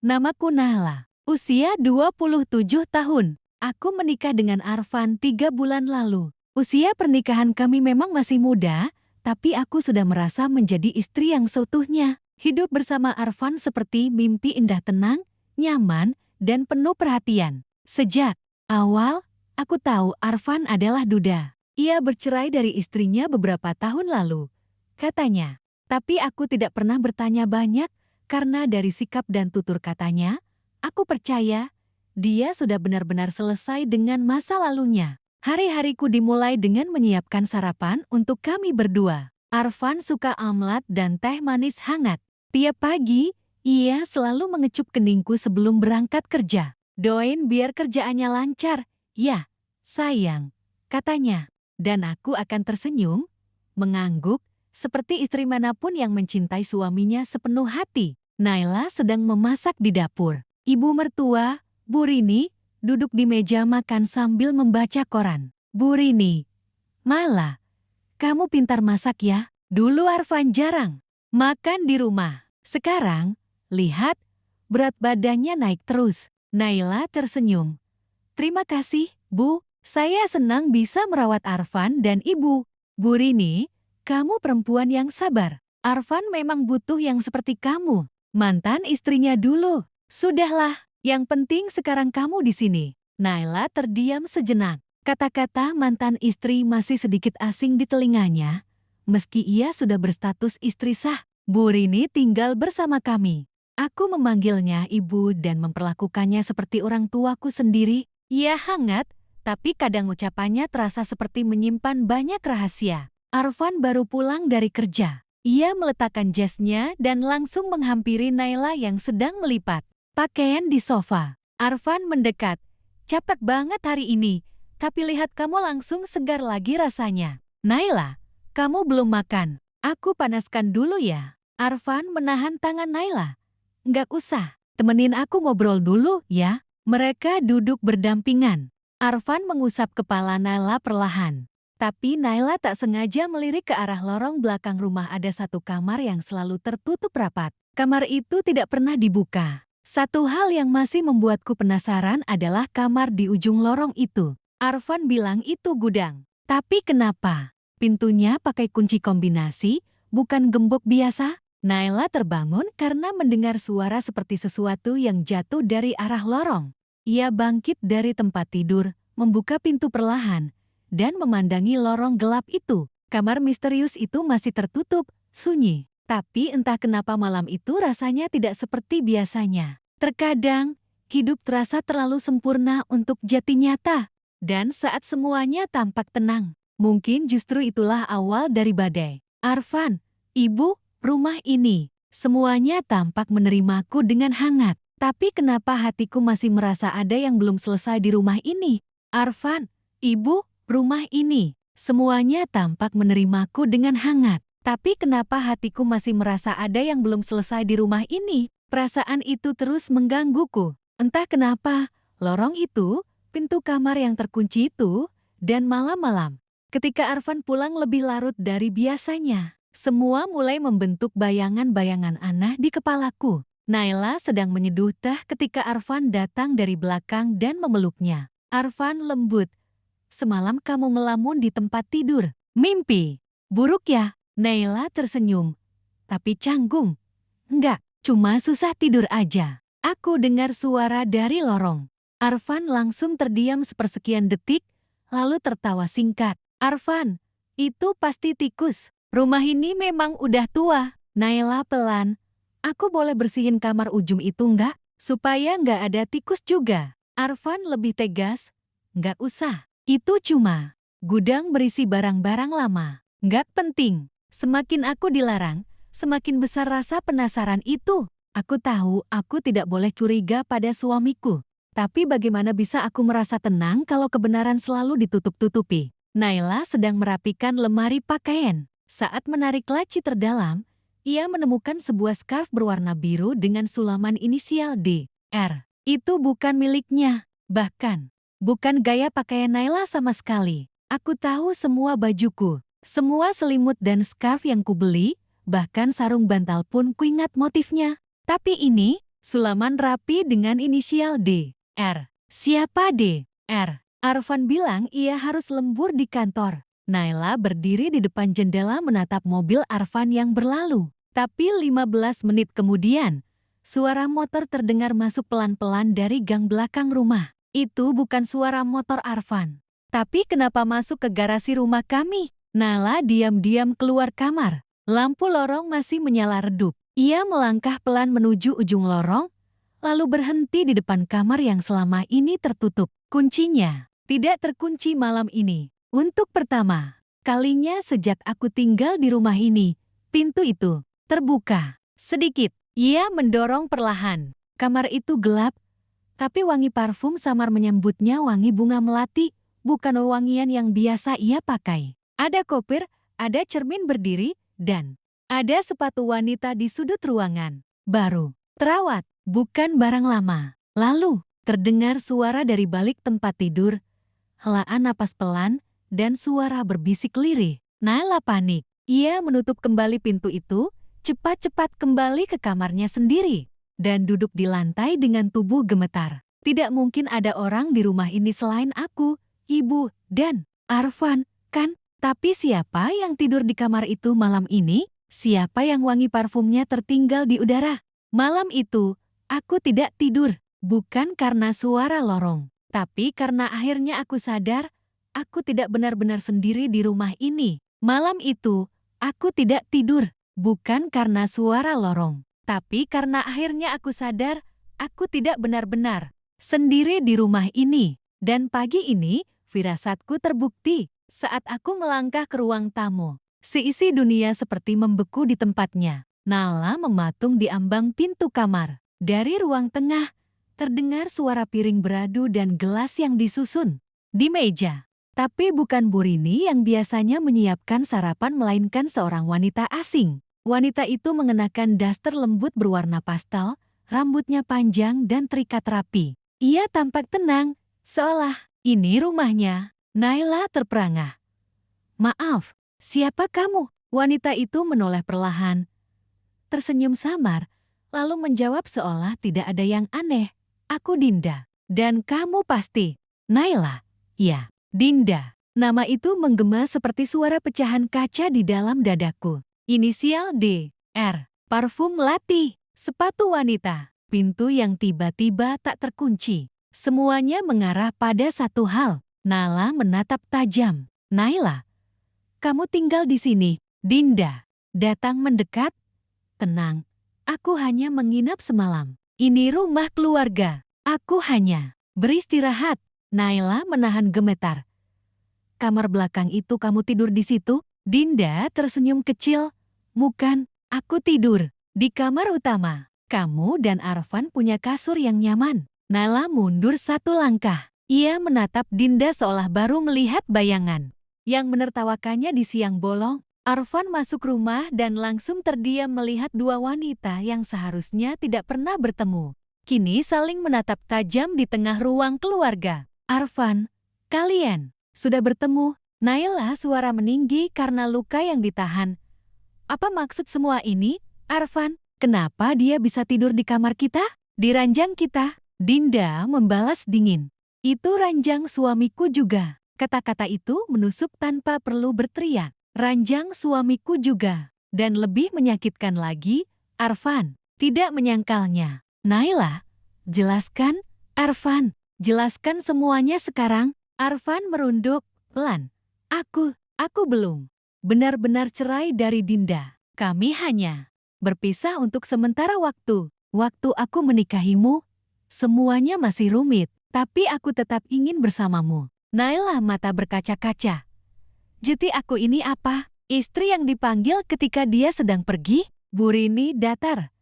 Namaku Nahla. Usia 27 tahun. Aku menikah dengan Arfan 3 bulan lalu. Usia pernikahan kami memang masih muda, tapi aku sudah merasa menjadi istri yang seutuhnya. Hidup bersama Arfan seperti mimpi indah, tenang, nyaman, dan penuh perhatian. Sejak awal, aku tahu Arfan adalah duda. Ia bercerai dari istrinya beberapa tahun lalu, katanya. Tapi aku tidak pernah bertanya banyak, karena dari sikap dan tutur katanya, aku percaya dia sudah benar-benar selesai dengan masa lalunya. Hari-hariku dimulai dengan menyiapkan sarapan untuk kami berdua. Arfan suka omelet dan teh manis hangat. Tiap pagi, ia selalu mengecup keningku sebelum berangkat kerja. Doain biar kerjaannya lancar. Ya, sayang, katanya. Dan aku akan tersenyum, mengangguk, seperti istri manapun yang mencintai suaminya sepenuh hati. Naila sedang memasak di dapur. Ibu mertua, Bu Rini, duduk di meja makan sambil membaca koran. Bu Rini, Mala, kamu pintar masak ya? Dulu Arfan jarang makan di rumah. Sekarang, lihat, berat badannya naik terus. Naila tersenyum. Terima kasih, Bu. Saya senang bisa merawat Arfan dan Ibu. Bu Rini, kamu perempuan yang sabar. Arfan memang butuh yang seperti kamu. Mantan istrinya dulu. Sudahlah, yang penting sekarang kamu di sini. Naila terdiam sejenak. Kata-kata mantan istri masih sedikit asing di telinganya. Meski ia sudah berstatus istri sah, Bu Rini tinggal bersama kami. Aku memanggilnya ibu dan memperlakukannya seperti orang tuaku sendiri. Ia hangat, tapi kadang ucapannya terasa seperti menyimpan banyak rahasia. Arfan baru pulang dari kerja. Ia meletakkan jasnya dan langsung menghampiri Naila yang sedang melipat pakaian di sofa. Arfan mendekat. Capek banget hari ini, tapi lihat kamu langsung segar lagi rasanya. Naila, kamu belum makan. Aku panaskan dulu ya. Arfan menahan tangan Naila. Nggak usah, temenin aku ngobrol dulu ya. Mereka duduk berdampingan. Arfan mengusap kepala Naila perlahan. Tapi Naila tak sengaja melirik ke arah lorong belakang rumah. Ada satu kamar yang selalu tertutup rapat. Kamar itu tidak pernah dibuka. Satu hal yang masih membuatku penasaran adalah kamar di ujung lorong itu. Arfan bilang itu gudang. Tapi kenapa? Pintunya pakai kunci kombinasi, bukan gembok biasa? Naila terbangun karena mendengar suara seperti sesuatu yang jatuh dari arah lorong. Ia bangkit dari tempat tidur, membuka pintu perlahan, dan memandangi lorong gelap itu. Kamar misterius itu masih tertutup, sunyi. Tapi entah kenapa malam itu rasanya tidak seperti biasanya. Terkadang, hidup terasa terlalu sempurna untuk jati nyata. Dan saat semuanya tampak tenang, mungkin justru itulah awal dari badai. Arfan, Ibu, rumah ini, semuanya tampak menerimaku dengan hangat. Tapi kenapa hatiku masih merasa ada yang belum selesai di rumah ini? Arfan, Ibu, rumah ini, semuanya tampak menerimaku dengan hangat. Tapi kenapa hatiku masih merasa ada yang belum selesai di rumah ini? Perasaan itu terus menggangguku. Entah kenapa, lorong itu, pintu kamar yang terkunci itu, dan malam-malam. Ketika Arfan pulang lebih larut dari biasanya, semua mulai membentuk bayangan-bayangan aneh di kepalaku. Naila sedang menyeduh teh ketika Arfan datang dari belakang dan memeluknya. Arfan lembut. Semalam kamu melamun di tempat tidur. Mimpi buruk ya? Naila tersenyum, tapi canggung. Enggak, cuma susah tidur aja. Aku dengar suara dari lorong. Arfan langsung terdiam sepersekian detik, lalu tertawa singkat. Arfan, itu pasti tikus. Rumah ini memang udah tua. Naila pelan. Aku boleh bersihin kamar ujung itu enggak? Supaya enggak ada tikus juga. Arfan lebih tegas. Enggak usah, itu cuma gudang berisi barang-barang lama. Enggak penting. Semakin aku dilarang, semakin besar rasa penasaran itu. Aku tahu aku tidak boleh curiga pada suamiku. Tapi bagaimana bisa aku merasa tenang kalau kebenaran selalu ditutup-tutupi? Naila sedang merapikan lemari pakaian. Saat menarik laci terdalam, ia menemukan sebuah skarf berwarna biru dengan sulaman inisial D, R. Itu bukan miliknya. Bahkan, bukan gaya pakaian Naila sama sekali. Aku tahu semua bajuku. Semua selimut dan skarf yang kubeli, bahkan sarung bantal pun kuingat motifnya. Tapi ini, Sulaman rapi dengan inisial D. R. Siapa D? R. Arfan bilang ia harus lembur di kantor. Naila berdiri di depan jendela menatap mobil Arfan yang berlalu. Tapi 15 menit kemudian, suara motor terdengar masuk pelan-pelan dari gang belakang rumah. Itu bukan suara motor Arfan. Tapi kenapa masuk ke garasi rumah kami? Naila diam-diam keluar kamar. Lampu lorong masih menyala redup. Ia melangkah pelan menuju ujung lorong, lalu berhenti di depan kamar yang selama ini tertutup. Kuncinya tidak terkunci malam ini. Untuk pertama kalinya sejak aku tinggal di rumah ini, pintu itu terbuka sedikit. Ia mendorong perlahan. Kamar itu gelap, tapi wangi parfum samar menyambutnya, wangi bunga melati, bukan wangian yang biasa ia pakai. Ada kopir, ada cermin berdiri, dan ada sepatu wanita di sudut ruangan. Baru terawat, bukan barang lama. Lalu terdengar suara dari balik tempat tidur, helaan napas pelan, dan suara berbisik lirih. Naila panik. Ia menutup kembali pintu itu, cepat-cepat kembali ke kamarnya sendiri, dan duduk di lantai dengan tubuh gemetar. Tidak mungkin ada orang di rumah ini selain aku, ibu, dan Arfan, kan? Tapi siapa yang tidur di kamar itu malam ini? Siapa yang wangi parfumnya tertinggal di udara? Malam itu, aku tidak tidur, bukan karena suara lorong, tapi karena akhirnya aku sadar, aku tidak benar-benar sendiri di rumah ini. Malam itu, aku tidak tidur, bukan karena suara lorong, tapi karena akhirnya aku sadar, aku tidak benar-benar sendiri di rumah ini. Dan pagi ini, firasatku terbukti saat aku melangkah ke ruang tamu. Seisi dunia seperti membeku di tempatnya. Nala mematung di ambang pintu kamar. Dari ruang tengah, terdengar suara piring beradu dan gelas yang disusun di meja. Tapi bukan Burini yang biasanya menyiapkan sarapan, melainkan seorang wanita asing. Wanita itu mengenakan daster lembut berwarna pastel, rambutnya panjang dan terikat rapi. Ia tampak tenang, seolah ini rumahnya. Naila terperangah. Maaf, siapa kamu? Wanita itu menoleh perlahan, tersenyum samar, lalu menjawab seolah tidak ada yang aneh. Aku Dinda. Dan kamu pasti Naila? Ya, Dinda. Nama itu menggema seperti suara pecahan kaca di dalam dadaku. Inisial D. R. Parfum melati. Sepatu wanita. Pintu yang tiba-tiba tak terkunci. Semuanya mengarah pada satu hal. Nala menatap tajam. Naila, kamu tinggal di sini. Dinda datang mendekat. Tenang, aku hanya menginap semalam. Ini rumah keluarga. Aku hanya beristirahat. Naila menahan gemetar. Kamar belakang itu kamu tidur di situ? Dinda tersenyum kecil. Bukan, aku tidur di kamar utama. Kamu dan Arfan punya kasur yang nyaman. Naila mundur satu langkah. Ia menatap Dinda seolah baru melihat bayangan yang menertawakannya di siang bolong. Arfan masuk rumah dan langsung terdiam melihat dua wanita yang seharusnya tidak pernah bertemu. Kini saling menatap tajam di tengah ruang keluarga. Arfan, kalian sudah bertemu? Naila suara meninggi karena luka yang ditahan. Apa maksud semua ini, Arfan? Kenapa dia bisa tidur di kamar kita? Di ranjang kita? Dinda membalas dingin. Itu ranjang suamiku juga. Kata-kata itu menusuk tanpa perlu berteriak. Ranjang suamiku juga. Dan lebih menyakitkan lagi, Arfan tidak menyangkalnya. Naila, jelaskan, Arfan. Jelaskan semuanya sekarang. Arfan merunduk pelan. Aku belum benar-benar cerai dari Dinda. Kami hanya berpisah untuk sementara waktu. Waktu aku menikahimu, semuanya masih rumit. Tapi aku tetap ingin bersamamu. Naila mata berkaca-kaca. Jadi aku ini apa? Istri yang dipanggil ketika dia sedang pergi? Burini datar.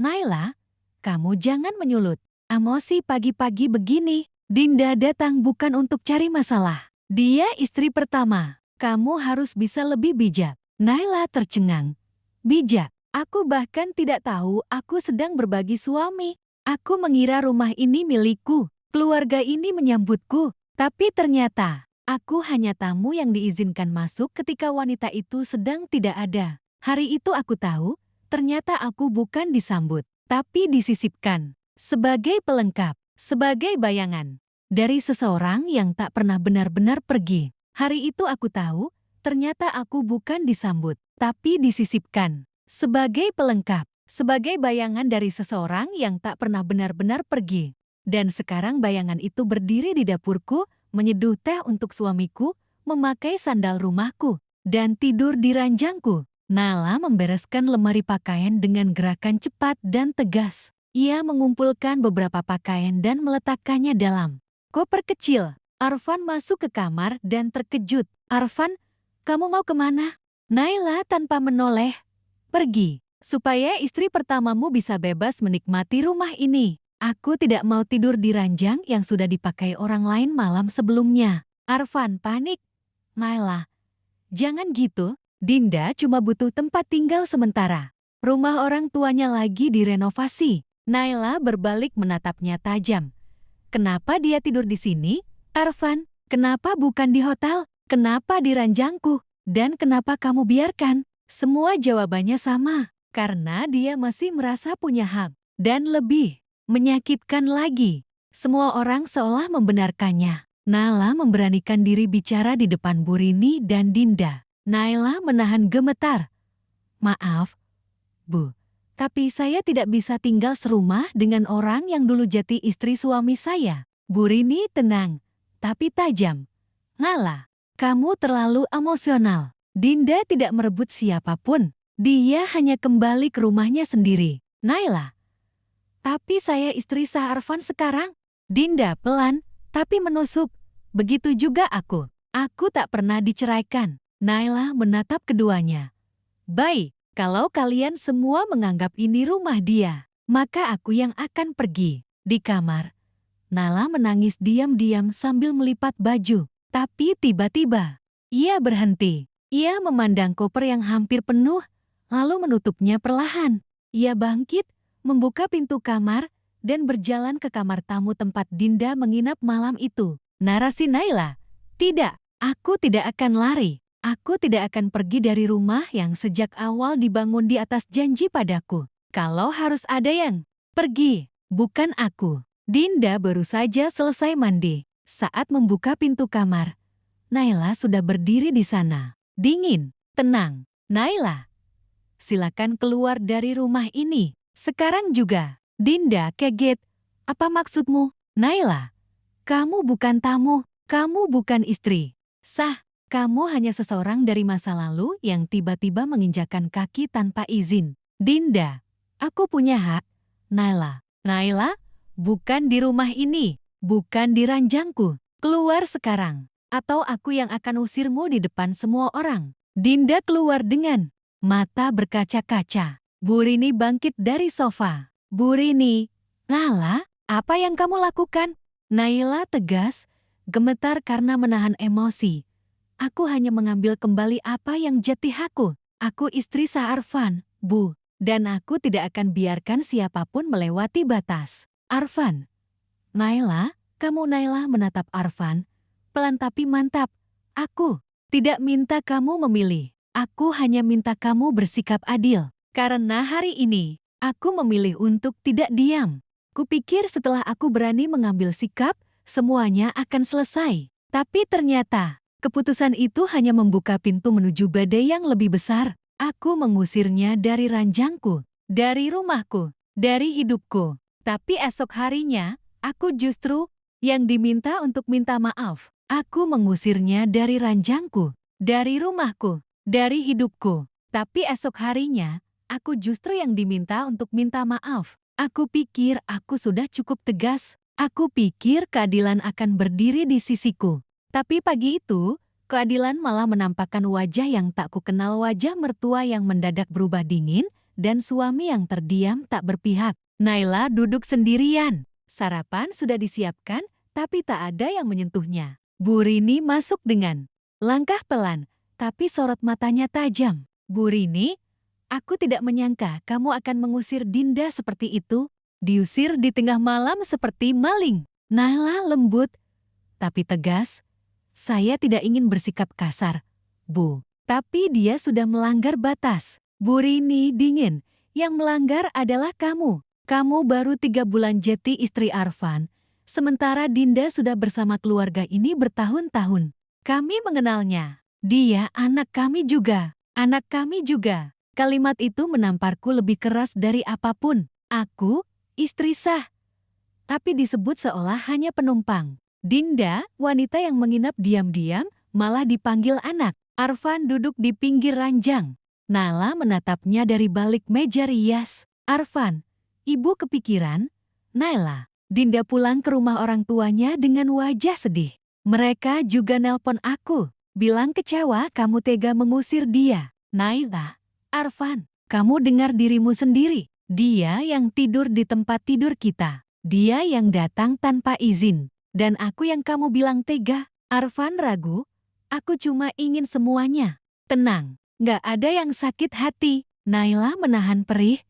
Naila, kamu jangan menyulut. Emosi pagi-pagi begini. Dinda datang bukan untuk cari masalah. Dia istri pertama. Kamu harus bisa lebih bijak. Naila tercengang. Bijak? Aku bahkan tidak tahu aku sedang berbagi suami. Aku mengira rumah ini milikku. Keluarga ini menyambutku, tapi ternyata aku hanya tamu yang diizinkan masuk ketika wanita itu sedang tidak ada. Hari itu aku tahu, ternyata aku bukan disambut. tapi disisipkan. Sebagai pelengkap, sebagai bayangan. Dari seseorang yang tak pernah benar-benar pergi. Hari itu aku tahu, ternyata aku bukan disambut, tapi disisipkan. Sebagai pelengkap, sebagai bayangan dari seseorang yang tak pernah benar-benar pergi. Dan sekarang bayangan itu berdiri di dapurku, menyeduh teh untuk suamiku, memakai sandal rumahku, dan tidur di ranjangku. Nala membereskan lemari pakaian dengan gerakan cepat dan tegas. Ia mengumpulkan beberapa pakaian dan meletakkannya dalam koper kecil. Arfan masuk ke kamar dan terkejut. Arfan, kamu mau kemana? Naila tanpa menoleh. Pergi, supaya istri pertamamu bisa bebas menikmati rumah ini. Aku tidak mau tidur di ranjang yang sudah dipakai orang lain malam sebelumnya. Arfan panik. Naila, jangan gitu. Dinda cuma butuh tempat tinggal sementara. Rumah orang tuanya lagi direnovasi. Naila berbalik menatapnya tajam. Kenapa dia tidur di sini? Arfan, kenapa bukan di hotel? Kenapa di ranjangku? Dan kenapa kamu biarkan? Semua jawabannya sama. Karena dia masih merasa punya hak. Dan lebih menyakitkan lagi, semua orang seolah membenarkannya. Nala memberanikan diri bicara di depan Bu Rini dan Dinda. Naila menahan gemetar. Maaf, Bu, tapi saya tidak bisa tinggal serumah dengan orang yang dulu jadi istri suami saya. Bu Rini tenang, tapi tajam. Nala, kamu terlalu emosional. Dinda tidak merebut siapapun. Dia hanya kembali ke rumahnya sendiri. Naila, tapi saya istri sah Arfan sekarang. Dinda pelan, tapi menusuk. Begitu juga aku. Aku tak pernah diceraikan. Naila menatap keduanya. Baik, kalau kalian semua menganggap ini rumah dia, maka aku yang akan pergi. Di kamar, Nala menangis diam-diam sambil melipat baju. Tapi tiba-tiba, ia berhenti. Ia memandang koper yang hampir penuh, lalu menutupnya perlahan. Ia bangkit, membuka pintu kamar, dan berjalan ke kamar tamu tempat Dinda menginap malam itu. Narasi Naila, tidak, aku tidak akan lari. Aku tidak akan pergi dari rumah yang sejak awal dibangun di atas janji padaku. Kalau harus ada yang pergi, bukan aku. Dinda baru saja selesai mandi. Saat membuka pintu kamar, Naila sudah berdiri di sana. Dingin, tenang. Naila, silakan keluar dari rumah ini. Sekarang juga. Dinda kaget. Apa maksudmu? Naila, kamu bukan tamu, kamu bukan istri sah. Kamu hanya seseorang dari masa lalu yang tiba-tiba menginjakan kaki tanpa izin. Dinda, aku punya hak. Naila, bukan di rumah ini, bukan di ranjangku. Keluar sekarang, atau aku yang akan usirmu di depan semua orang. Dinda keluar dengan mata berkaca-kaca. Bu Rini bangkit dari sofa. Bu Rini, Nala, apa yang kamu lakukan? Naila tegas, gemetar karena menahan emosi. Aku hanya mengambil kembali apa yang jati hakku. Aku istri sah Arfan, Bu, dan aku tidak akan biarkan siapapun melewati batas. Arfan. Naila, Naila menatap Arfan, pelan tapi mantap. Aku tidak minta kamu memilih. Aku hanya minta kamu bersikap adil. Karena hari ini, aku memilih untuk tidak diam. Kupikir setelah aku berani mengambil sikap, semuanya akan selesai. Tapi ternyata, keputusan itu hanya membuka pintu menuju badai yang lebih besar. Aku mengusirnya dari ranjangku, dari rumahku, dari hidupku. Tapi esok harinya, aku justru yang diminta untuk minta maaf. Aku mengusirnya dari ranjangku, dari rumahku, dari hidupku. Tapi esok harinya, aku justru yang diminta untuk minta maaf. Aku pikir aku sudah cukup tegas. Aku pikir keadilan akan berdiri di sisiku. Tapi pagi itu, keadilan malah menampakkan wajah yang tak kukenal, wajah mertua yang mendadak berubah dingin, dan suami yang terdiam tak berpihak. Naila duduk sendirian. Sarapan sudah disiapkan, tapi tak ada yang menyentuhnya. Bu Rini masuk dengan langkah pelan, tapi sorot matanya tajam. Bu Rini, aku tidak menyangka kamu akan mengusir Dinda seperti itu. Diusir di tengah malam seperti maling. Naila lembut, tapi tegas. Saya tidak ingin bersikap kasar, Bu. Tapi dia sudah melanggar batas. Bu Rini dingin. Yang melanggar adalah kamu. Kamu baru 3 bulan jadi istri Arfan, sementara Dinda sudah bersama keluarga ini bertahun-tahun. Kami mengenalnya. Dia anak kami juga. Anak kami juga. Kalimat itu menamparku lebih keras dari apapun. Aku, istri sah. Tapi disebut seolah hanya penumpang. Dinda, wanita yang menginap diam-diam, malah dipanggil anak. Arfan duduk di pinggir ranjang. Nala menatapnya dari balik meja rias. Arfan, ibu kepikiran? Naila, Dinda pulang ke rumah orang tuanya dengan wajah sedih. Mereka juga nelpon aku, bilang kecewa kamu tega mengusir dia. Naila, Arfan, kamu dengar dirimu sendiri. Dia yang tidur di tempat tidur kita. Dia yang datang tanpa izin. Dan aku yang kamu bilang tega. Arfan ragu. Aku cuma ingin semuanya. Tenang, gak ada yang sakit hati. Naila menahan perih.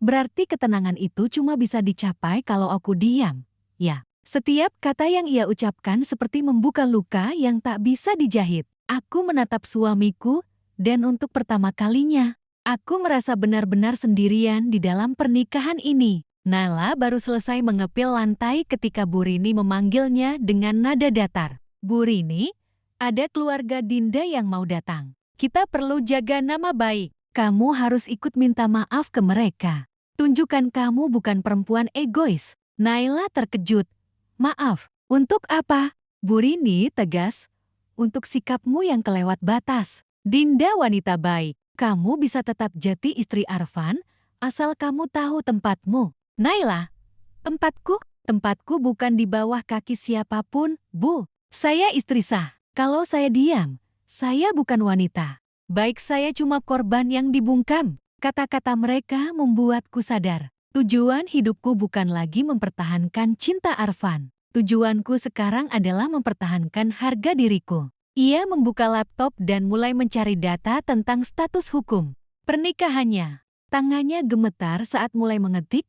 Berarti ketenangan itu cuma bisa dicapai kalau aku diam. Ya, setiap kata yang ia ucapkan seperti membuka luka yang tak bisa dijahit. Aku menatap suamiku, dan untuk pertama kalinya, aku merasa benar-benar sendirian di dalam pernikahan ini. Naila baru selesai mengepil lantai ketika Bu Rini memanggilnya dengan nada datar. Bu Rini, ada keluarga Dinda yang mau datang. Kita perlu jaga nama baik. Kamu harus ikut minta maaf ke mereka. Tunjukkan kamu bukan perempuan egois. Naila terkejut. Maaf, untuk apa? Bu Rini tegas. Untuk sikapmu yang kelewat batas. Dinda wanita baik. Kamu bisa tetap jadi istri Arfan, asal kamu tahu tempatmu. Naila, tempatku? Tempatku bukan di bawah kaki siapapun, Bu. Saya istri sah. Kalau saya diam, saya bukan wanita. Baik, saya cuma korban yang dibungkam. Kata-kata mereka membuatku sadar. Tujuan hidupku bukan lagi mempertahankan cinta Arfan. Tujuanku sekarang adalah mempertahankan harga diriku. Ia membuka laptop dan mulai mencari data tentang status hukum pernikahannya. Tangannya gemetar saat mulai mengetik.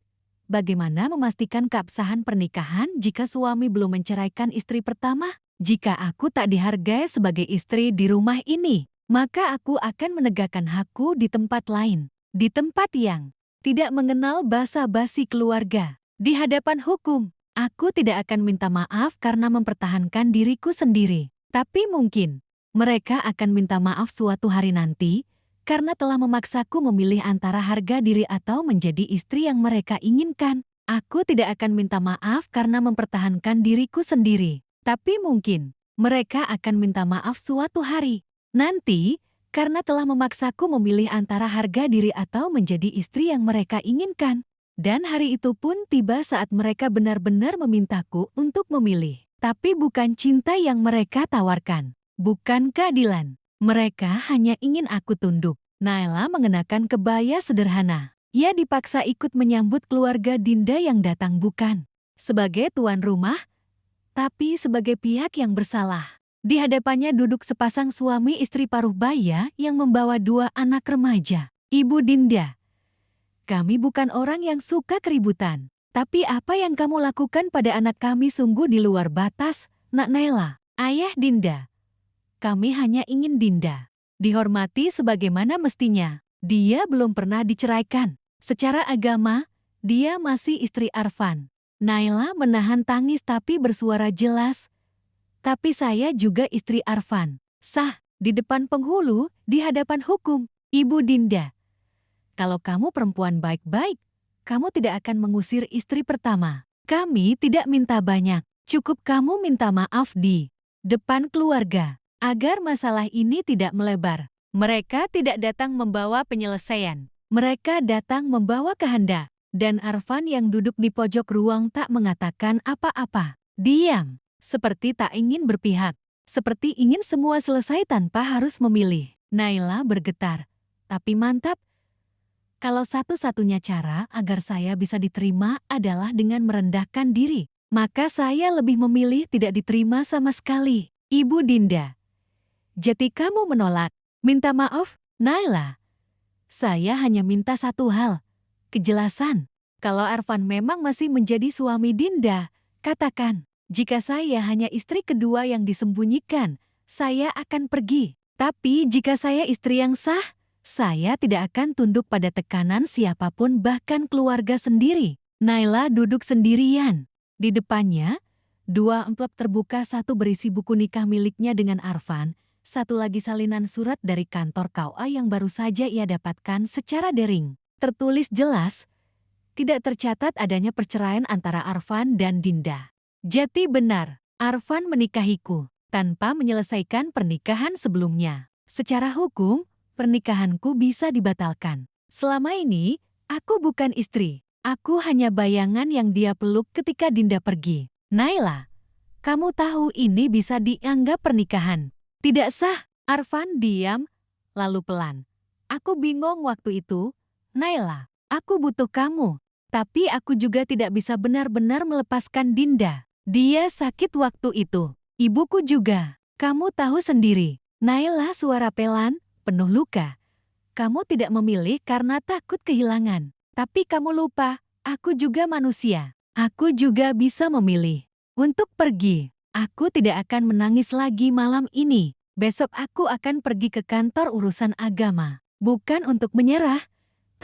Bagaimana memastikan keabsahan pernikahan jika suami belum menceraikan istri pertama? Jika aku tak dihargai sebagai istri di rumah ini, maka aku akan menegakkan hakku di tempat lain. Di tempat yang tidak mengenal basa-basi keluarga. Di hadapan hukum, aku tidak akan minta maaf karena mempertahankan diriku sendiri. Tapi mungkin, mereka akan minta maaf suatu hari nanti, karena telah memaksaku memilih antara harga diri atau menjadi istri yang mereka inginkan. Aku tidak akan minta maaf karena mempertahankan diriku sendiri. Tapi mungkin, mereka akan minta maaf suatu hari nanti, karena telah memaksaku memilih antara harga diri atau menjadi istri yang mereka inginkan. Dan hari itu pun tiba saat mereka benar-benar memintaku untuk memilih. Tapi bukan cinta yang mereka tawarkan. Bukan keadilan. Mereka hanya ingin aku tunduk. Naila mengenakan kebaya sederhana. Ia dipaksa ikut menyambut keluarga Dinda yang datang bukan sebagai tuan rumah, tapi sebagai pihak yang bersalah. Di hadapannya duduk sepasang suami istri paruh baya yang membawa 2 anak remaja. Ibu Dinda, kami bukan orang yang suka keributan. Tapi apa yang kamu lakukan pada anak kami sungguh di luar batas, Nak Naila. Ayah Dinda, kami hanya ingin Dinda dihormati sebagaimana mestinya. Dia belum pernah diceraikan. Secara agama, dia masih istri Arfan. Naila menahan tangis tapi bersuara jelas. Tapi saya juga istri Arfan. Sah, di depan penghulu, di hadapan hukum. Ibu Dinda, kalau kamu perempuan baik-baik, kamu tidak akan mengusir istri pertama. Kami tidak minta banyak. Cukup kamu minta maaf di depan keluarga, agar masalah ini tidak melebar. Mereka tidak datang membawa penyelesaian. Mereka datang membawa kehendak. Dan Arfan yang duduk di pojok ruang tak mengatakan apa-apa. Diam, seperti tak ingin berpihak. Seperti ingin semua selesai tanpa harus memilih. Naila bergetar. Tapi mantap. Kalau satu-satunya cara agar saya bisa diterima adalah dengan merendahkan diri, maka saya lebih memilih tidak diterima sama sekali. Ibu Dinda, jadi kamu menolak. Minta maaf, Naila. Saya hanya minta satu hal, kejelasan. Kalau Arfan memang masih menjadi suami Dinda, katakan. Jika saya hanya istri kedua yang disembunyikan, saya akan pergi. Tapi jika saya istri yang sah, saya tidak akan tunduk pada tekanan siapapun bahkan keluarga sendiri. Naila duduk sendirian. Di depannya, 2 amplop terbuka, satu berisi buku nikah miliknya dengan Arfan, satu lagi salinan surat dari kantor KUA yang baru saja ia dapatkan secara daring. Tertulis jelas, tidak tercatat adanya perceraian antara Arfan dan Dinda. Jati benar, Arfan menikahiku tanpa menyelesaikan pernikahan sebelumnya. Secara hukum, pernikahanku bisa dibatalkan. Selama ini, aku bukan istri. Aku hanya bayangan yang dia peluk ketika Dinda pergi. Naila, kamu tahu ini bisa dianggap pernikahan. Tidak sah. Arfan diam, lalu pelan. Aku bingung waktu itu. Naila, aku butuh kamu. Tapi aku juga tidak bisa benar-benar melepaskan Dinda. Dia sakit waktu itu. Ibuku juga. Kamu tahu sendiri. Naila, suara pelan, penuh luka. Kamu tidak memilih karena takut kehilangan. Tapi kamu lupa, aku juga manusia. Aku juga bisa memilih. Untuk pergi, aku tidak akan menangis lagi malam ini. Besok aku akan pergi ke kantor urusan agama. Bukan untuk menyerah,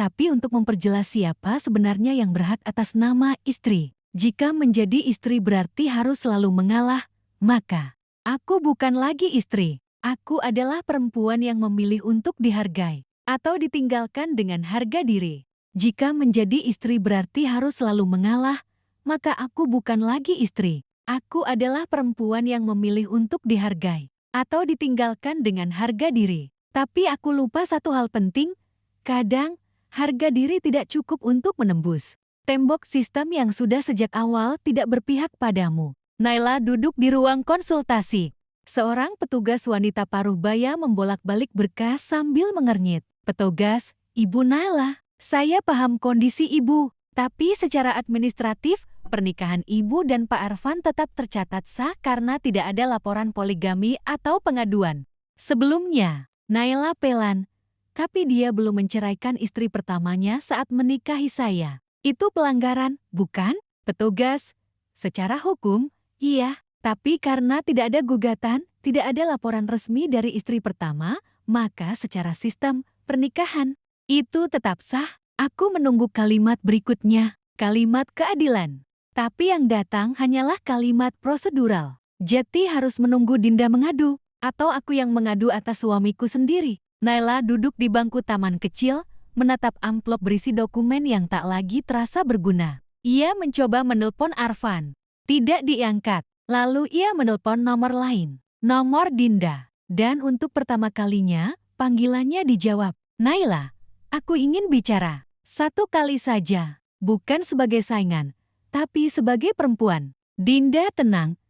tapi untuk memperjelas siapa sebenarnya yang berhak atas nama istri. Jika menjadi istri berarti harus selalu mengalah, maka aku bukan lagi istri. Aku adalah perempuan yang memilih untuk dihargai atau ditinggalkan dengan harga diri. Jika menjadi istri berarti harus selalu mengalah, maka aku bukan lagi istri. Aku adalah perempuan yang memilih untuk dihargai atau ditinggalkan dengan harga diri. Tapi aku lupa satu hal penting, kadang harga diri tidak cukup untuk menembus tembok sistem yang sudah sejak awal tidak berpihak padamu. Naila duduk di ruang konsultasi. Seorang petugas wanita paruh baya membolak-balik berkas sambil mengernyit. Petugas, Ibu Naila, saya paham kondisi Ibu. Tapi secara administratif, pernikahan Ibu dan Pak Arfan tetap tercatat sah karena tidak ada laporan poligami atau pengaduan. Sebelumnya, Naila pelan, tapi dia belum menceraikan istri pertamanya saat menikahi saya. Itu pelanggaran, bukan? Petugas, secara hukum, iya. Tapi karena tidak ada gugatan, tidak ada laporan resmi dari istri pertama, maka secara sistem pernikahan itu tetap sah. Aku menunggu kalimat berikutnya, kalimat keadilan. Tapi yang datang hanyalah kalimat prosedural. Jati harus menunggu Dinda mengadu, atau aku yang mengadu atas suamiku sendiri. Naila duduk di bangku taman kecil, menatap amplop berisi dokumen yang tak lagi terasa berguna. Ia mencoba menelpon Arfan. Tidak diangkat. Lalu ia menelpon nomor lain. Nomor Dinda. Dan untuk pertama kalinya, panggilannya dijawab. Naila, aku ingin bicara. Satu kali saja. Bukan sebagai saingan, tapi sebagai perempuan. Dinda tenang.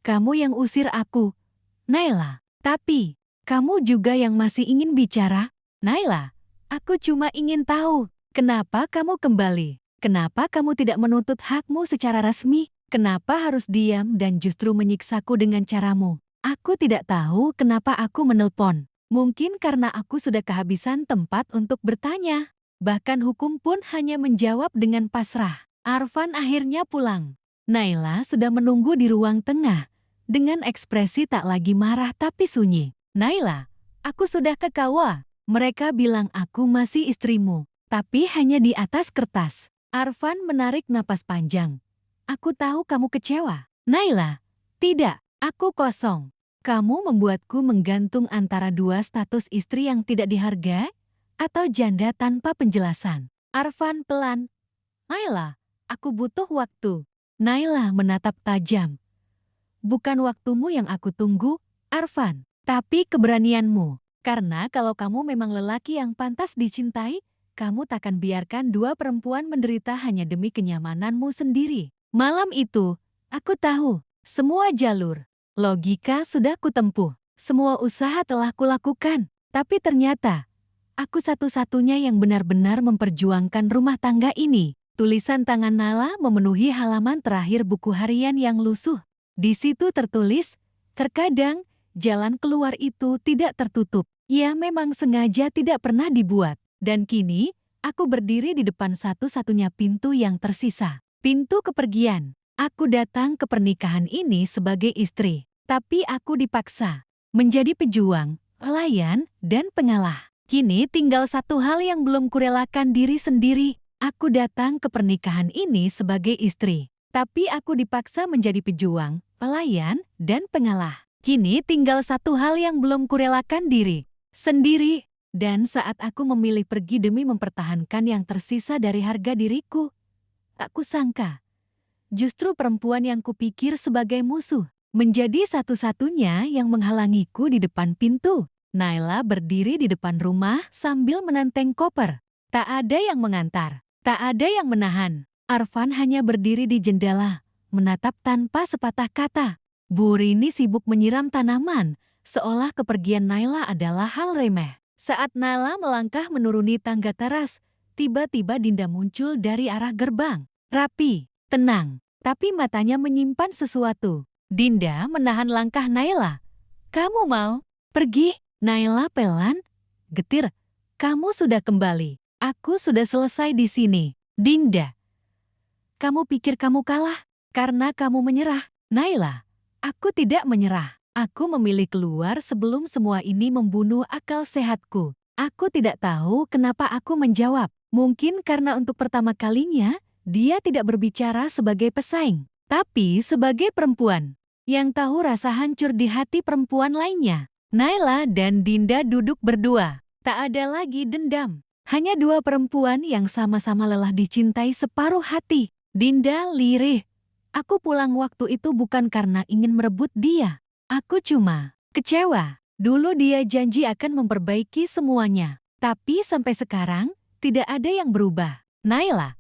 Kamu yang usir aku. Naila, tapi kamu juga yang masih ingin bicara? Naila, aku cuma ingin tahu, kenapa kamu kembali? Kenapa kamu tidak menuntut hakmu secara resmi? Kenapa harus diam dan justru menyiksaku dengan caramu? Aku tidak tahu kenapa aku menelpon. Mungkin karena aku sudah kehabisan tempat untuk bertanya. Bahkan hukum pun hanya menjawab dengan pasrah. Arfan akhirnya pulang. Naila sudah menunggu di ruang tengah, dengan ekspresi tak lagi marah tapi sunyi. Naila, aku sudah ke KUA. Mereka bilang aku masih istrimu, tapi hanya di atas kertas. Arfan menarik napas panjang. Aku tahu kamu kecewa. Naila, tidak, aku kosong. Kamu membuatku menggantung antara dua status istri yang tidak dihargai atau janda tanpa penjelasan. Arfan pelan. Naila, aku butuh waktu. Naila menatap tajam. Bukan waktumu yang aku tunggu, Arfan, tapi keberanianmu. Karena kalau kamu memang lelaki yang pantas dicintai, kamu takkan biarkan dua perempuan menderita hanya demi kenyamananmu sendiri. Malam itu, aku tahu, semua jalur, logika sudah kutempuh, semua usaha telah kulakukan, tapi ternyata, aku satu-satunya yang benar-benar memperjuangkan rumah tangga ini. Tulisan tangan Naila memenuhi halaman terakhir buku harian yang lusuh. Di situ tertulis, terkadang, jalan keluar itu tidak tertutup. Ia memang sengaja tidak pernah dibuat. Dan kini, aku berdiri di depan satu-satunya pintu yang tersisa. Pintu kepergian. Aku datang ke pernikahan ini sebagai istri, tapi aku dipaksa menjadi pejuang, pelayan, dan pengalah. Kini tinggal satu hal yang belum kurelakan diri sendiri. Aku datang ke pernikahan ini sebagai istri. Tapi aku dipaksa menjadi pejuang, pelayan, dan pengalah. Kini tinggal satu hal yang belum kurelakan diri sendiri. Dan saat aku memilih pergi demi mempertahankan yang tersisa dari harga diriku, tak kusangka, justru perempuan yang kupikir sebagai musuh, menjadi satu-satunya yang menghalangiku di depan pintu. Naila berdiri di depan rumah sambil menenteng koper. Tak ada yang mengantar, tak ada yang menahan. Arfan hanya berdiri di jendela, menatap tanpa sepatah kata. Bu Rini sibuk menyiram tanaman, seolah kepergian Naila adalah hal remeh. Saat Naila melangkah menuruni tangga teras, tiba-tiba Dinda muncul dari arah gerbang. Rapi, tenang, tapi matanya menyimpan sesuatu. Dinda menahan langkah Naila. "Kamu mau pergi?" Naila pelan, getir. "Kamu sudah kembali. Aku sudah selesai di sini." "Dinda, kamu pikir kamu kalah karena kamu menyerah?" "Naila, aku tidak menyerah. Aku memilih keluar sebelum semua ini membunuh akal sehatku." Aku tidak tahu kenapa aku menjawab. Mungkin karena untuk pertama kalinya, dia tidak berbicara sebagai pesaing, tapi sebagai perempuan yang tahu rasa hancur di hati perempuan lainnya. Naila dan Dinda duduk berdua. Tak ada lagi dendam. Hanya dua perempuan yang sama-sama lelah dicintai separuh hati. Dinda lirih. "Aku pulang waktu itu bukan karena ingin merebut dia. Aku cuma kecewa. Dulu dia janji akan memperbaiki semuanya. Tapi sampai sekarang, tidak ada yang berubah." "Naila,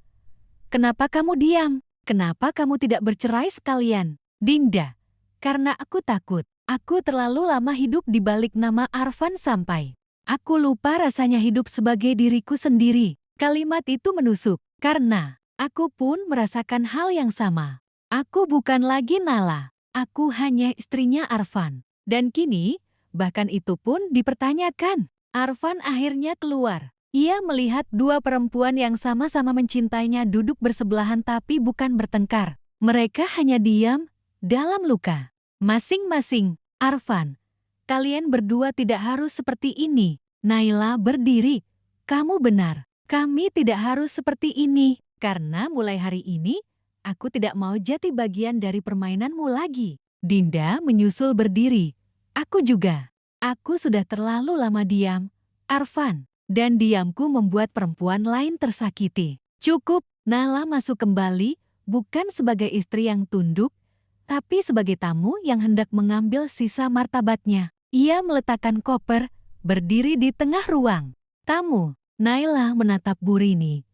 kenapa kamu diam? Kenapa kamu tidak bercerai sekalian?" "Dinda, karena aku takut. Aku terlalu lama hidup di balik nama Arfan sampai aku lupa rasanya hidup sebagai diriku sendiri." Kalimat itu menusuk, karena aku pun merasakan hal yang sama. Aku bukan lagi Nala. Aku hanya istrinya Arfan. Dan kini, bahkan itu pun dipertanyakan. Arfan akhirnya keluar. Ia melihat dua perempuan yang sama-sama mencintainya duduk bersebelahan tapi bukan bertengkar. Mereka hanya diam dalam luka masing-masing. "Arfan, kalian berdua tidak harus seperti ini." Naila berdiri. "Kamu benar. Kami tidak harus seperti ini. Karena mulai hari ini, aku tidak mau jadi bagian dari permainanmu lagi." Dinda menyusul berdiri. "Aku juga. Aku sudah terlalu lama diam, Arfan. Dan diamku membuat perempuan lain tersakiti. Cukup." Nala masuk kembali, bukan sebagai istri yang tunduk, tapi sebagai tamu yang hendak mengambil sisa martabatnya. Ia meletakkan koper, berdiri di tengah ruang. "Tamu." Naila menatap Bu Rini.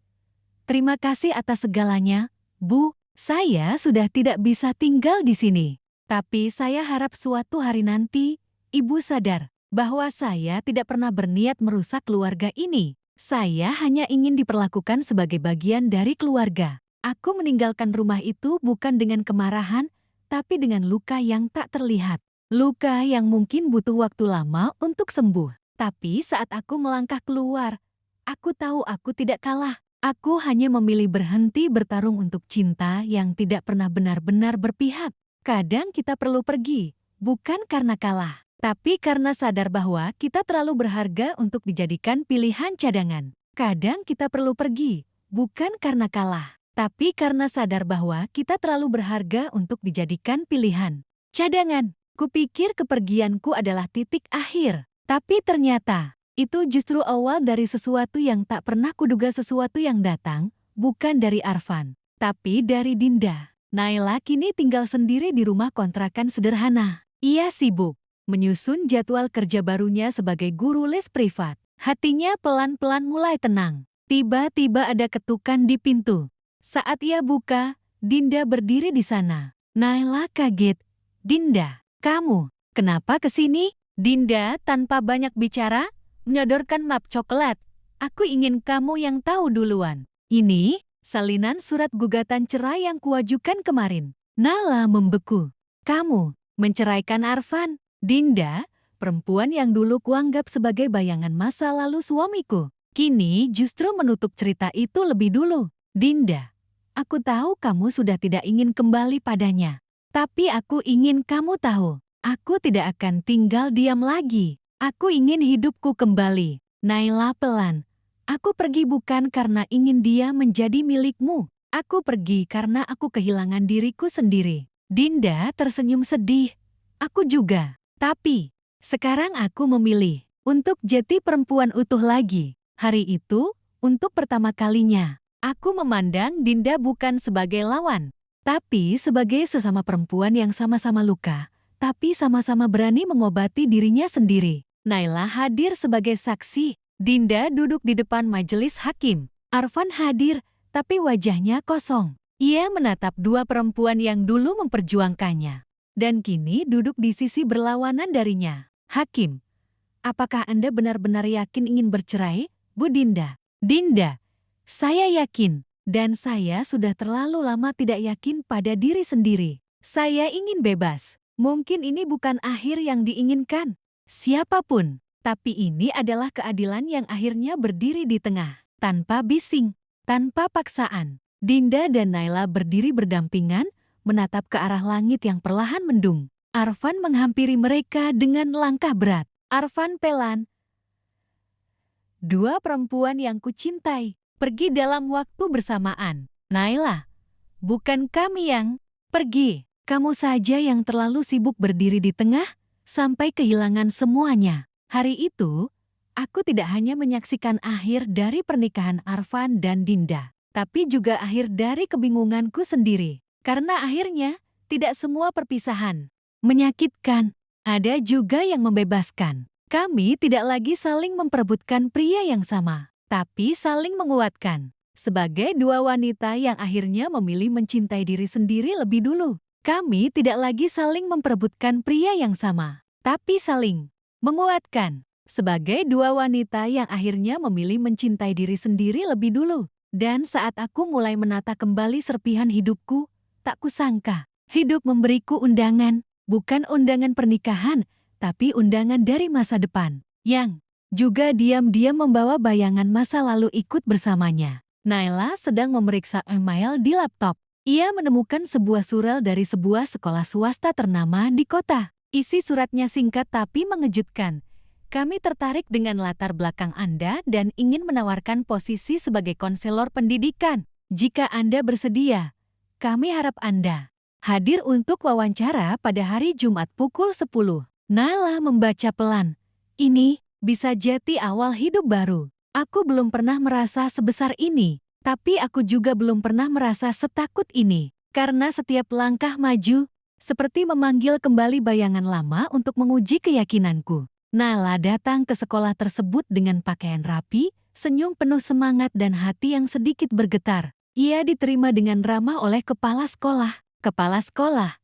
"Terima kasih atas segalanya, Bu. Saya sudah tidak bisa tinggal di sini. Tapi saya harap suatu hari nanti, Ibu sadar bahwa saya tidak pernah berniat merusak keluarga ini. Saya hanya ingin diperlakukan sebagai bagian dari keluarga. Aku meninggalkan rumah itu bukan dengan kemarahan, tapi dengan luka yang tak terlihat. Luka yang mungkin butuh waktu lama untuk sembuh. Tapi saat aku melangkah keluar, aku tahu aku tidak kalah. Aku hanya memilih berhenti bertarung untuk cinta yang tidak pernah benar-benar berpihak. Kadang kita perlu pergi, bukan karena kalah, tapi karena sadar bahwa kita terlalu berharga untuk dijadikan pilihan cadangan. Kadang kita perlu pergi, bukan karena kalah, tapi karena sadar bahwa kita terlalu berharga untuk dijadikan pilihan cadangan. Kupikir kepergianku adalah titik akhir, tapi ternyata itu justru awal dari sesuatu yang tak pernah kuduga, sesuatu yang datang bukan dari Arfan, tapi dari Dinda. Naila kini tinggal sendiri di rumah kontrakan sederhana. Ia sibuk menyusun jadwal kerja barunya sebagai guru les privat. Hatinya pelan-pelan mulai tenang. Tiba-tiba ada ketukan di pintu. Saat ia buka, Dinda berdiri di sana. Naila kaget. "Dinda, kamu kenapa kesini?" Dinda tanpa banyak bicara, menyodorkan map coklat. "Aku ingin kamu yang tahu duluan. Ini salinan surat gugatan cerai yang kuajukan kemarin." Nala membeku. "Kamu menceraikan Arfan?" Dinda, perempuan yang dulu kuanggap sebagai bayangan masa lalu suamiku, kini justru menutup cerita itu lebih dulu. "Dinda, aku tahu kamu sudah tidak ingin kembali padanya. Tapi aku ingin kamu tahu, aku tidak akan tinggal diam lagi. Aku ingin hidupku kembali." Naila pelan. Aku pergi bukan karena ingin dia menjadi milikmu. Aku pergi karena aku kehilangan diriku sendiri. Dinda tersenyum sedih. Aku juga. Tapi, sekarang aku memilih untuk jadi perempuan utuh lagi. Hari itu, untuk pertama kalinya, aku memandang Dinda bukan sebagai lawan, tapi sebagai sesama perempuan yang sama-sama luka, tapi sama-sama berani mengobati dirinya sendiri. Naila hadir sebagai saksi. Dinda duduk di depan majelis hakim. Arfan hadir, tapi wajahnya kosong. Ia menatap dua perempuan yang dulu memperjuangkannya, dan kini duduk di sisi berlawanan darinya. Hakim, apakah Anda benar-benar yakin ingin bercerai, Bu Dinda? Dinda, saya yakin, dan saya sudah terlalu lama tidak yakin pada diri sendiri. Saya ingin bebas. Mungkin ini bukan akhir yang diinginkan siapapun. Tapi ini adalah keadilan yang akhirnya berdiri di tengah, tanpa bising, tanpa paksaan. Dinda dan Naila berdiri berdampingan, menatap ke arah langit yang perlahan mendung. Arfan menghampiri mereka dengan langkah berat. Arfan pelan. Dua perempuan yang kucintai, pergi dalam waktu bersamaan. Naila, bukan kami yang pergi. Kamu saja yang terlalu sibuk berdiri di tengah, sampai kehilangan semuanya. Hari itu, aku tidak hanya menyaksikan akhir dari pernikahan Arfan dan Dinda, tapi juga akhir dari kebingunganku sendiri. Karena akhirnya, tidak semua perpisahan menyakitkan. Ada juga yang membebaskan. Kami tidak lagi saling memperebutkan pria yang sama, tapi saling menguatkan. Sebagai dua wanita yang akhirnya memilih mencintai diri sendiri lebih dulu. Kami tidak lagi saling memperebutkan pria yang sama, tapi saling menguatkan. Sebagai dua wanita yang akhirnya memilih mencintai diri sendiri lebih dulu. Dan saat aku mulai menata kembali serpihan hidupku, tak kusangka, hidup memberiku undangan, bukan undangan pernikahan, tapi undangan dari masa depan, yang juga diam-diam membawa bayangan masa lalu ikut bersamanya. Naila sedang memeriksa email di laptop. Ia menemukan sebuah surel dari sebuah sekolah swasta ternama di kota. Isi suratnya singkat tapi mengejutkan. Kami tertarik dengan latar belakang Anda dan ingin menawarkan posisi sebagai konselor pendidikan. Jika Anda bersedia, kami harap Anda hadir untuk wawancara pada hari Jumat pukul 10. Naila membaca pelan. Ini bisa jadi awal hidup baru. Aku belum pernah merasa sebesar ini, tapi aku juga belum pernah merasa setakut ini. Karena setiap langkah maju, seperti memanggil kembali bayangan lama untuk menguji keyakinanku. Naila datang ke sekolah tersebut dengan pakaian rapi, senyum penuh semangat dan hati yang sedikit bergetar. Ia diterima dengan ramah oleh kepala sekolah. Kepala sekolah,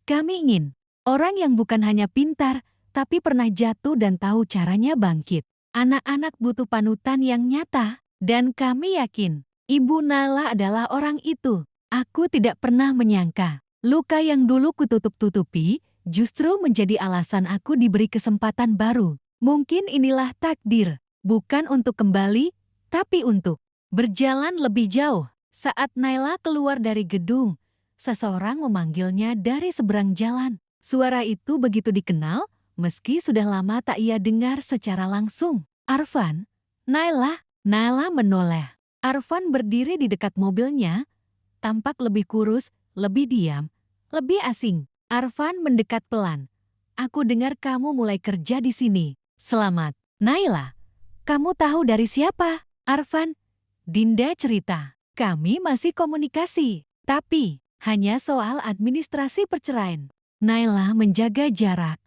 kami ingin orang yang bukan hanya pintar, tapi pernah jatuh dan tahu caranya bangkit. Anak-anak butuh panutan yang nyata, dan kami yakin Ibu Naila adalah orang itu. Aku tidak pernah menyangka luka yang dulu kututup-tutupi justru menjadi alasan aku diberi kesempatan baru. Mungkin inilah takdir, bukan untuk kembali, tapi untuk berjalan lebih jauh. Saat Naila keluar dari gedung, seseorang memanggilnya dari seberang jalan. Suara itu begitu dikenal, meski sudah lama tak ia dengar secara langsung. Arfan, Naila. Naila menoleh. Arfan berdiri di dekat mobilnya, tampak lebih kurus, lebih diam, lebih asing. Arfan mendekat pelan. Aku dengar kamu mulai kerja di sini. Selamat. Naila, kamu tahu dari siapa? Arfan, Dinda cerita. Kami masih komunikasi, tapi hanya soal administrasi perceraian. Naila menjaga jarak.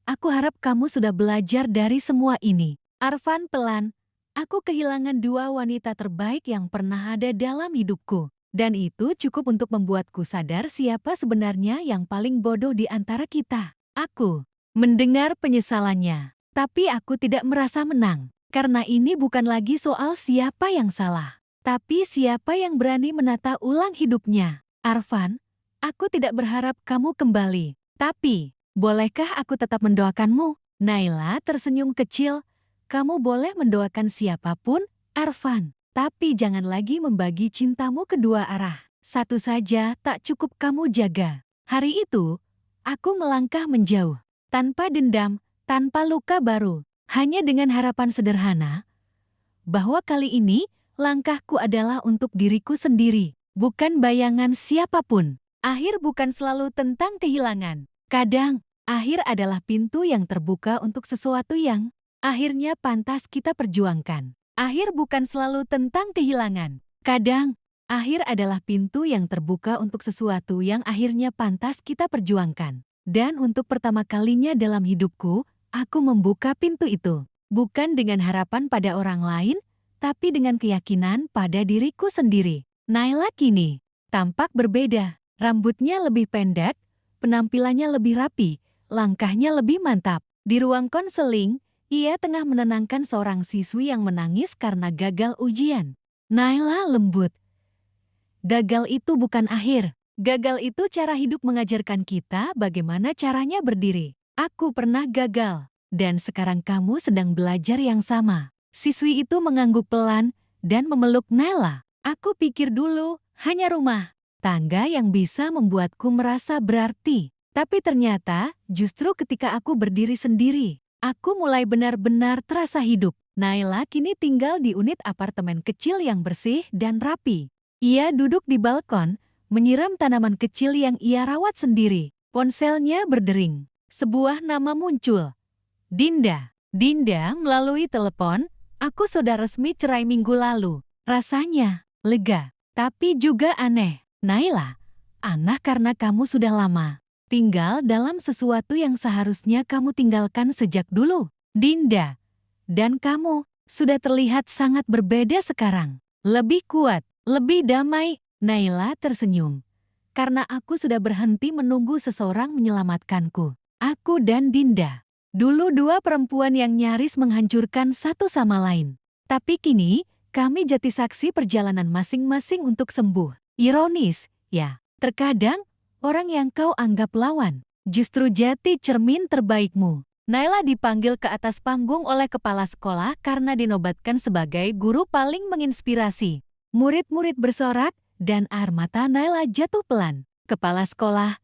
Aku harap kamu sudah belajar dari semua ini. Arfan pelan. Aku kehilangan dua wanita terbaik yang pernah ada dalam hidupku. Dan itu cukup untuk membuatku sadar siapa sebenarnya yang paling bodoh di antara kita. Aku mendengar penyesalannya, tapi aku tidak merasa menang. Karena ini bukan lagi soal siapa yang salah, tapi siapa yang berani menata ulang hidupnya. Arfan, aku tidak berharap kamu kembali, tapi bolehkah aku tetap mendoakanmu? Naila tersenyum kecil. Kamu boleh mendoakan siapapun, Arfan. Tapi jangan lagi membagi cintamu kedua arah. Satu saja tak cukup kamu jaga. Hari itu, aku melangkah menjauh. Tanpa dendam, tanpa luka baru. Hanya dengan harapan sederhana bahwa kali ini langkahku adalah untuk diriku sendiri, bukan bayangan siapapun. Akhir bukan selalu tentang kehilangan. Kadang, akhir adalah pintu yang terbuka untuk sesuatu yang akhirnya pantas kita perjuangkan. Akhir bukan selalu tentang kehilangan. Kadang, akhir adalah pintu yang terbuka untuk sesuatu yang akhirnya pantas kita perjuangkan. Dan untuk pertama kalinya dalam hidupku, aku membuka pintu itu. Bukan dengan harapan pada orang lain, tapi dengan keyakinan pada diriku sendiri. Naila kini tampak berbeda. Rambutnya lebih pendek, penampilannya lebih rapi, langkahnya lebih mantap. Di ruang konseling, ia tengah menenangkan seorang siswi yang menangis karena gagal ujian. Naila lembut. Gagal itu bukan akhir. Gagal itu cara hidup mengajarkan kita bagaimana caranya berdiri. Aku pernah gagal. Dan sekarang kamu sedang belajar yang sama. Siswi itu mengangguk pelan dan memeluk Naila. Aku pikir dulu, hanya rumah tangga yang bisa membuatku merasa berarti. Tapi ternyata, justru ketika aku berdiri sendiri, aku mulai benar-benar terasa hidup. Naila kini tinggal di unit apartemen kecil yang bersih dan rapi. Ia duduk di balkon, menyiram tanaman kecil yang ia rawat sendiri. Ponselnya berdering. Sebuah nama muncul. Dinda. Dinda melalui telepon, aku sudah resmi cerai minggu lalu. Rasanya lega, tapi juga aneh. Naila, aneh karena kamu sudah lama tinggal dalam sesuatu yang seharusnya kamu tinggalkan sejak dulu. Dinda, dan kamu sudah terlihat sangat berbeda sekarang. Lebih kuat, lebih damai. Naila tersenyum. Karena aku sudah berhenti menunggu seseorang menyelamatkanku. Aku dan Dinda. Dulu dua perempuan yang nyaris menghancurkan satu sama lain. Tapi kini, kami jadi saksi perjalanan masing-masing untuk sembuh. Ironis, ya. Terkadang, orang yang kau anggap lawan, justru jadi cermin terbaikmu. Naila dipanggil ke atas panggung oleh kepala sekolah karena dinobatkan sebagai guru paling menginspirasi. Murid-murid bersorak, dan air mata Naila jatuh pelan. Kepala sekolah,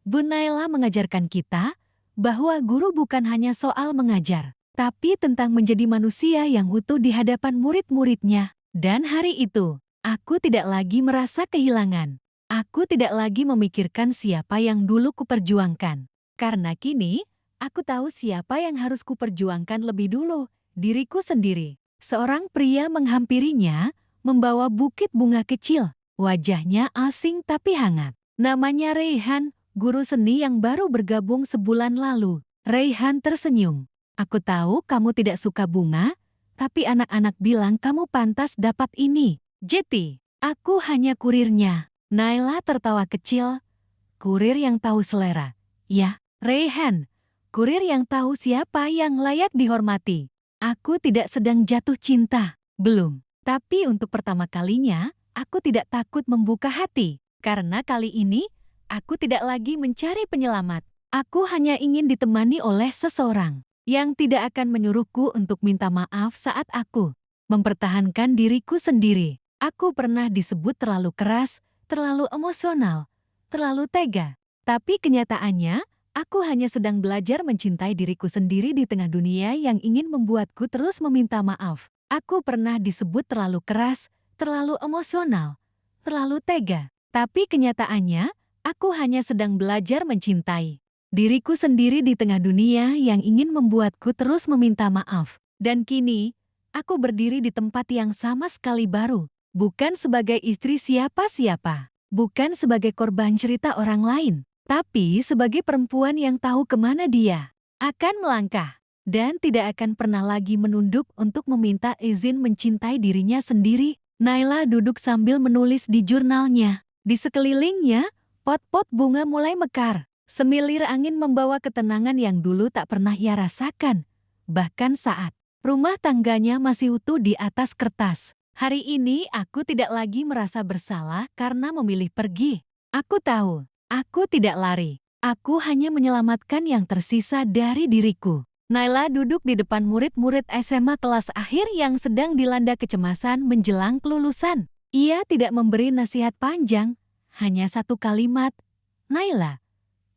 Bu Naila mengajarkan kita bahwa guru bukan hanya soal mengajar, tapi tentang menjadi manusia yang utuh di hadapan murid-muridnya. Dan hari itu, aku tidak lagi merasa kehilangan. Aku tidak lagi memikirkan siapa yang dulu kuperjuangkan. Karena kini, aku tahu siapa yang harus kuperjuangkan lebih dulu, diriku sendiri. Seorang pria menghampirinya, membawa bukit bunga kecil. Wajahnya asing tapi hangat. Namanya Raihan, guru seni yang baru bergabung sebulan lalu. Raihan tersenyum. Aku tahu kamu tidak suka bunga, tapi anak-anak bilang kamu pantas dapat ini. Jeti, aku hanya kurirnya. Naila tertawa kecil. Kurir yang tahu selera. Ya, Raihan, kurir yang tahu siapa yang layak dihormati. Aku tidak sedang jatuh cinta. Belum. Tapi untuk pertama kalinya, aku tidak takut membuka hati. Karena kali ini, aku tidak lagi mencari penyelamat. Aku hanya ingin ditemani oleh seseorang yang tidak akan menyuruhku untuk minta maaf saat aku mempertahankan diriku sendiri. Aku pernah disebut terlalu keras, terlalu emosional, terlalu tega. Tapi kenyataannya, aku hanya sedang belajar mencintai diriku sendiri di tengah dunia yang ingin membuatku terus meminta maaf. Aku pernah disebut terlalu keras, terlalu emosional, terlalu tega. Tapi kenyataannya, aku hanya sedang belajar mencintai diriku sendiri di tengah dunia yang ingin membuatku terus meminta maaf. Dan kini, aku berdiri di tempat yang sama sekali baru. Bukan sebagai istri siapa-siapa. Bukan sebagai korban cerita orang lain. Tapi sebagai perempuan yang tahu kemana dia akan melangkah. Dan tidak akan pernah lagi menunduk untuk meminta izin mencintai dirinya sendiri. Naila duduk sambil menulis di jurnalnya. Di sekelilingnya, pot-pot bunga mulai mekar. Semilir angin membawa ketenangan yang dulu tak pernah ia rasakan. Bahkan saat rumah tangganya masih utuh di atas kertas. Hari ini aku tidak lagi merasa bersalah karena memilih pergi. Aku tahu, aku tidak lari. Aku hanya menyelamatkan yang tersisa dari diriku. Naila duduk di depan murid-murid SMA kelas akhir yang sedang dilanda kecemasan menjelang kelulusan. Ia tidak memberi nasihat panjang, hanya satu kalimat. Naila,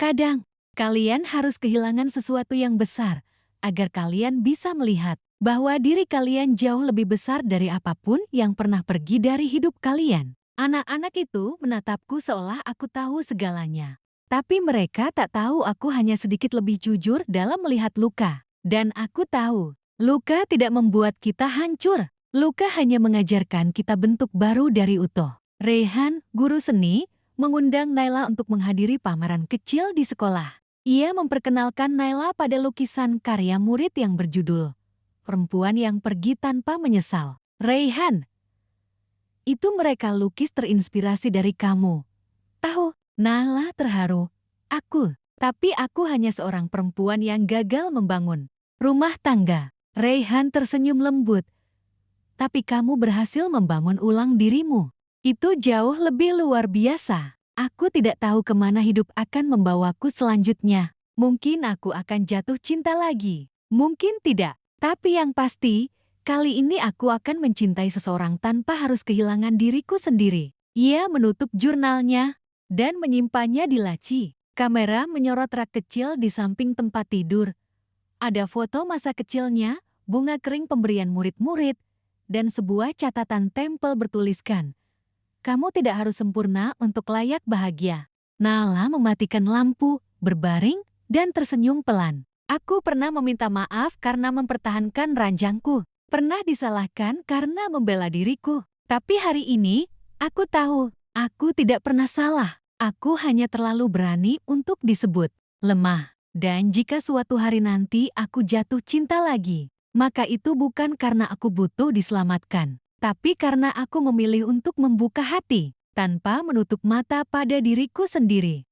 kadang kalian harus kehilangan sesuatu yang besar agar kalian bisa melihat bahwa diri kalian jauh lebih besar dari apapun yang pernah pergi dari hidup kalian. Anak-anak itu menatapku seolah aku tahu segalanya. Tapi mereka tak tahu aku hanya sedikit lebih jujur dalam melihat luka. Dan aku tahu, luka tidak membuat kita hancur. Luka hanya mengajarkan kita bentuk baru dari utuh. Rehan, guru seni, mengundang Naila untuk menghadiri pameran kecil di sekolah. Ia memperkenalkan Naila pada lukisan karya murid yang berjudul Perempuan yang Pergi Tanpa Menyesal. Rehan, itu mereka lukis terinspirasi dari kamu. Tahu, Naila terharu. Tapi aku hanya seorang perempuan yang gagal membangun rumah tangga. Rehan tersenyum lembut. Tapi kamu berhasil membangun ulang dirimu. Itu jauh lebih luar biasa. Aku tidak tahu kemana hidup akan membawaku selanjutnya. Mungkin aku akan jatuh cinta lagi. Mungkin tidak. Tapi yang pasti, kali ini aku akan mencintai seseorang tanpa harus kehilangan diriku sendiri. Ia menutup jurnalnya dan menyimpannya di laci. Kamera menyorot rak kecil di samping tempat tidur. Ada foto masa kecilnya, bunga kering pemberian murid-murid, dan sebuah catatan tempel bertuliskan, "Kamu tidak harus sempurna untuk layak bahagia." Nala mematikan lampu, berbaring, dan tersenyum pelan. Aku pernah meminta maaf karena mempertahankan ranjangku. Pernah disalahkan karena membela diriku. Tapi hari ini, aku tahu, aku tidak pernah salah. Aku hanya terlalu berani untuk disebut lemah. Dan jika suatu hari nanti aku jatuh cinta lagi, maka itu bukan karena aku butuh diselamatkan, tapi karena aku memilih untuk membuka hati tanpa menutup mata pada diriku sendiri.